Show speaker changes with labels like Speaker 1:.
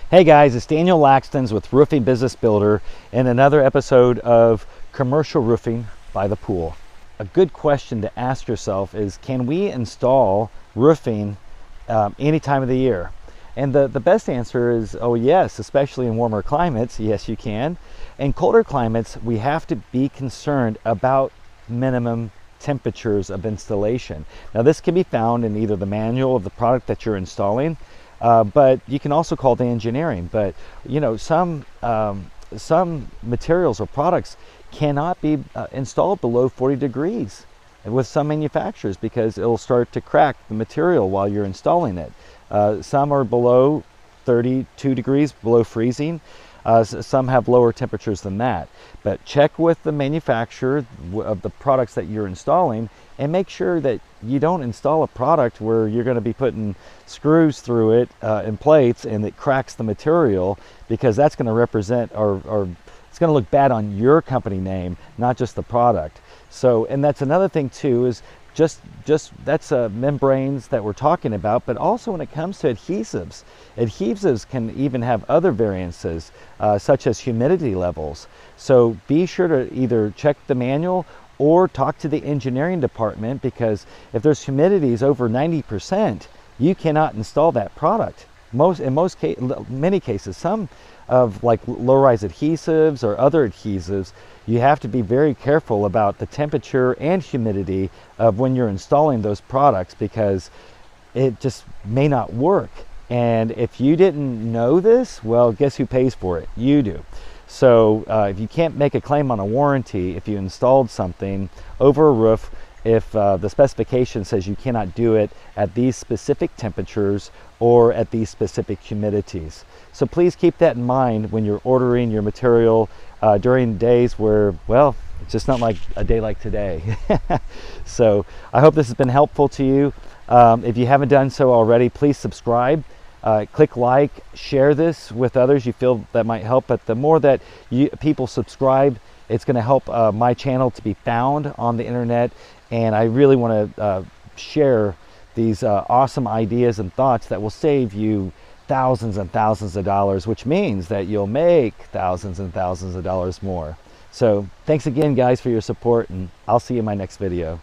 Speaker 1: Hey guys, it's Daniel Laxtons with Roofing Business Builder and another episode of Commercial Roofing by the Pool. A good question to ask yourself is, can we install roofing any time of the year? And the best answer is, oh yes, especially in warmer climates, yes you can. In colder climates, we have to be concerned about minimum temperatures of installation. Now this can be found in either the manual of the product that you're installing, but you can also call the engineering. But you know, some materials or products cannot be installed below 40 degrees with some manufacturers because it'll start to crack the material while you're installing it. Some are below 32 degrees, below freezing. Some have lower temperatures than that. But check with the manufacturer of the products that you're installing and make sure that you don't install a product where you're going to be putting screws through it and plates and it cracks the material, because that's going to represent or it's going to look bad on your company name, not just the product. So, and that's another thing too, is just that's membranes that we're talking about, but also when it comes to adhesives. Adhesives can even have other variances, such as humidity levels. So be sure to either check the manual or talk to the engineering department, because if there's humidities over 90%, you cannot install that product. Many cases, some of like low-rise adhesives or other adhesives, you have to be very careful about the temperature and humidity of when you're installing those products, because it just may not work. And if you didn't know this, well, guess who pays for it? You do. So if you can't make a claim on a warranty if you installed something over a roof, if the specification says you cannot do it at these specific temperatures or at these specific humidities. So please keep that in mind when you're ordering your material during days where, well, it's just not like a day like today. So I hope this has been helpful to you. If you haven't done so already, please subscribe. Click like, share this with others you feel that might help. But the more that people subscribe, it's going to help my channel to be found on the internet. And I really want to share these awesome ideas and thoughts that will save you thousands and thousands of dollars, which means that you'll make thousands and thousands of dollars more. So thanks again, guys, for your support, and I'll see you in my next video.